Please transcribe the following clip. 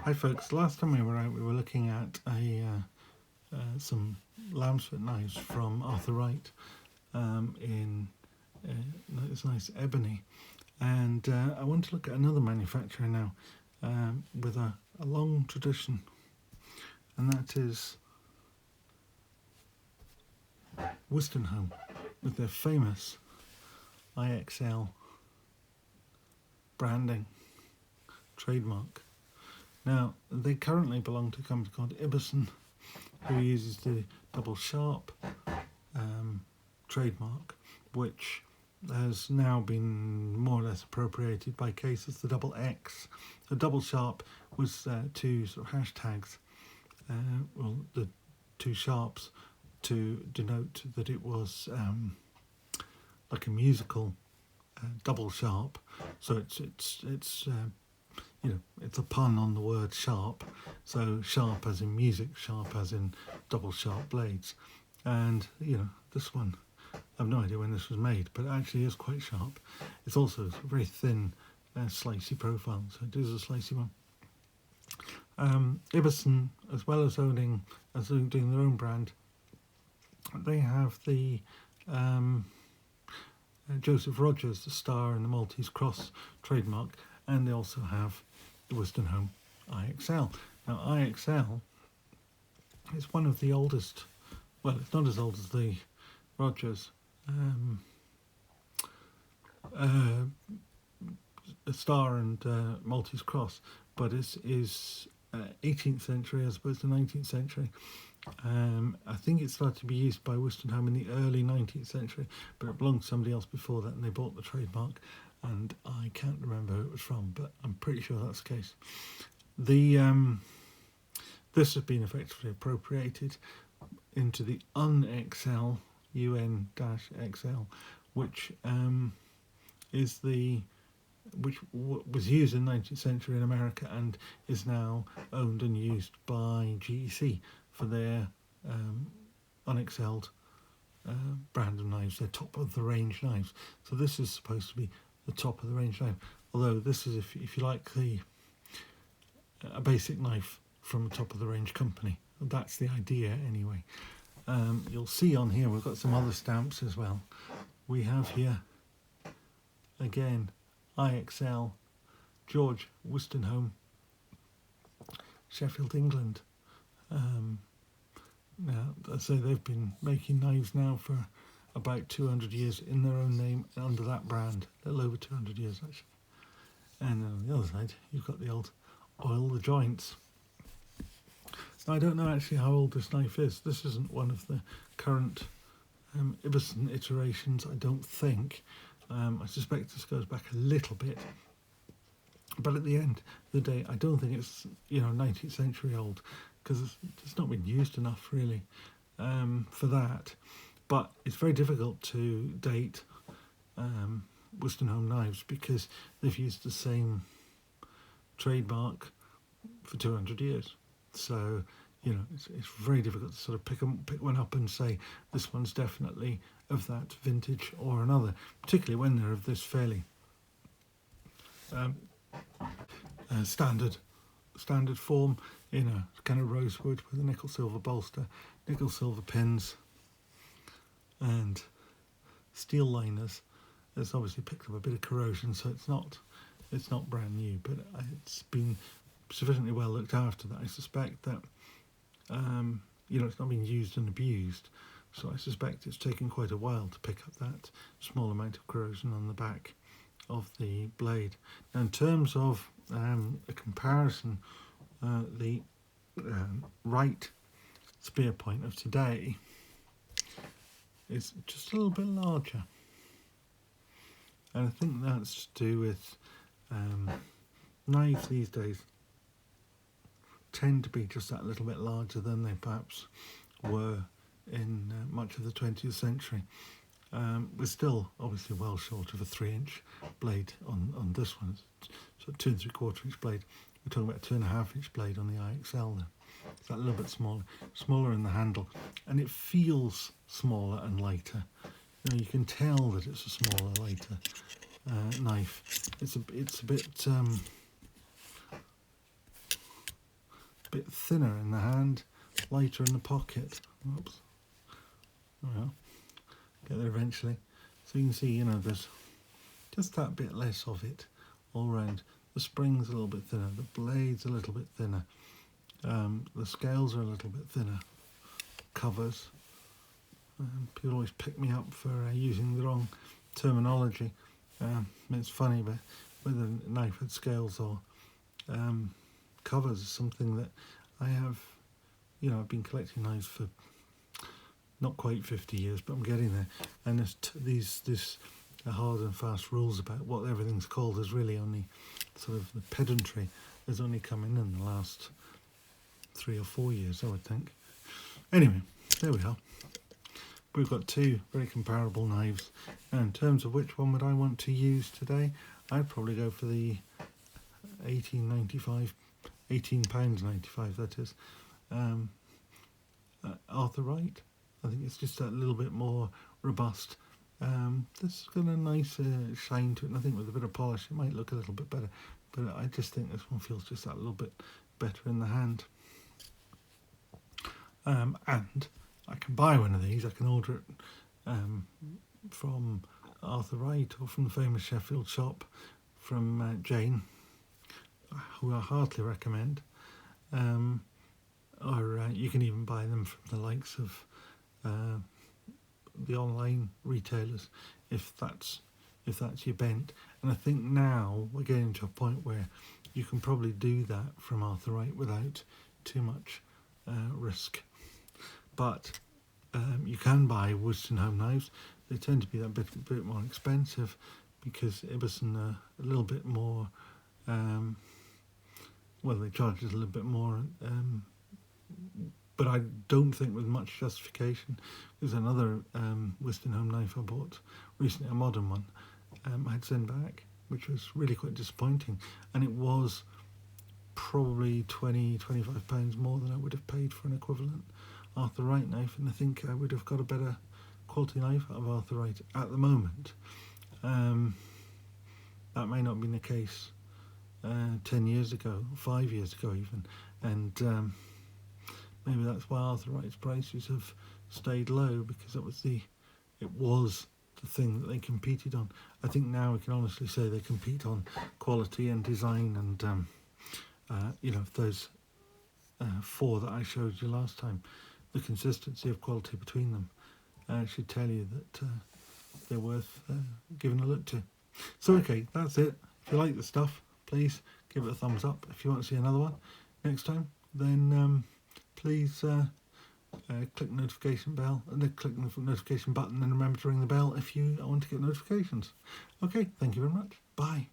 Hi folks, last time we were out we were looking at some lambsfoot knives from Arthur Wright in this nice ebony, and I want to look at another manufacturer now with a long tradition, and that is Wostenholm with their famous IXL branding trademark. Now, they currently belong to a company called Ibberson, who uses the double sharp trademark, which has now been more or less appropriated by cases. The double X, the double sharp was two sort of hashtags, the two sharps to denote that it was like a musical double sharp. So it's it's a pun on the word sharp. So sharp as in music, sharp as in double sharp blades. And this one, I have no idea when this was made, but it actually is quite sharp. It's also very thin, slicey profile, so it is a slicey one. Ibberson, as well as doing their own brand, they have the Joseph Rodgers, the Star and the Maltese Cross trademark, and they also have the Wostenholm I XL. Now, I XL is one of the oldest, well, it's not as old as the Rodgers Star and Maltese Cross, but it is 18th century as opposed to 19th century. I think it started to be used by Wostenholm in the early 19th century, but it belonged to somebody else before that, and they bought the trademark, and I can't remember who it was from, but I'm pretty sure that's the case. This has been effectively appropriated into the UN-XL, UN-XL, which was used in the 19th century in America and is now owned and used by GEC for their unexcelled brand of knives, their top of the range knives. So this is supposed to be the top of the range knife, although this is, if you like, a basic knife from a top of the range company. That's the idea anyway. You'll see on here we've got some other stamps as well. We have here again IXL, George Wostenholm, Sheffield, England. Now, I say they've been making knives now for about 200 years in their own name under that brand, a little over 200 years actually. And on the other side, you've got the old oil the joints. Now, I don't know actually how old this knife is. This isn't one of the current Ibberson iterations, I don't think. I suspect this goes back a little bit. But at the end of the day, I don't think it's 19th century old, because it's not been used enough really for that. But it's very difficult to date Wostenholm knives because they've used the same trademark for 200 years. So it's very difficult to sort of pick one up and say this one's definitely of that vintage or another, particularly when they're of this fairly standard form in a kind of rosewood with a nickel silver bolster, nickel silver pins, and steel liners. It's obviously picked up a bit of corrosion, so it's not brand new, but it's been sufficiently well looked after that I suspect that it's not been used and abused. So I suspect it's taken quite a while to pick up that small amount of corrosion on the back of the blade. Now, in terms of a comparison, the Wright Spearpoint of today is just a little bit larger, and I think that's to do with knives these days tend to be just that little bit larger than they perhaps were in much of the 20th century. We're still obviously well short of a 3-inch blade on this one. So 2 3/4 inch blade. We're talking about 2.5 inch blade on the IXL there. It's that little bit smaller in the handle, and it feels smaller and lighter. You can tell that it's a smaller, lighter knife. It's a bit bit thinner in the hand, lighter in the pocket. Oops. Well, get there eventually. So you can see, you know, there's just that bit less of it all round. The spring's a little bit thinner, the blade's a little bit thinner, the scales are a little bit thinner, covers. People always pick me up for using the wrong terminology. It's funny, but whether a knife had scales or covers is something that I have, you know, I've been collecting knives for not quite 50 years, but I'm getting there. And this hard and fast rules about what everything's called is really only sort of the pedantry has only come in the last 3 or 4 years, I would think. Anyway, there we are. We've got two very comparable knives. Now, in terms of which one would I want to use today, I'd probably go for the £18.95, that is, Arthur Wright. I think it's just that little bit more robust. This has got a nice shine to it, and I think with a bit of polish it might look a little bit better, but I just think this one feels just that little bit better in the hand. And I can buy one of these. I can order it from Arthur Wright or from the famous Sheffield shop from Jane, who I heartily recommend. Or you can even buy them from the likes of the online retailers if that's your bent. And I think now we're getting to a point where you can probably do that from Arthur Wright without too much risk. But you can buy Wostenholm knives. They tend to be that bit more expensive because Ibberson are a little bit more, well, they charge us a little bit more, but I don't think with much justification. There's another Wostenholm knife I bought recently, a modern one, I had sent back, which was really quite disappointing, and it was probably £20-25 more than I would have paid for an equivalent Arthur Wright knife, and I think I would have got a better quality knife out of Arthur Wright at the moment. That may not have been the case 10 years ago, 5 years ago even, and maybe that's why Arthur Wright's prices have stayed low, because it was the thing that they competed on. I think now we can honestly say they compete on quality and design, and you know, those 4 that I showed you last time, the consistency of quality between them should tell you that they're worth giving a look to. So okay, that's it. If you like the stuff, please give it a thumbs up. If you want to see another one next time, then please click the notification bell, and then click the notification button, and remember to ring the bell if you want to get notifications. Okay, thank you very much. Bye.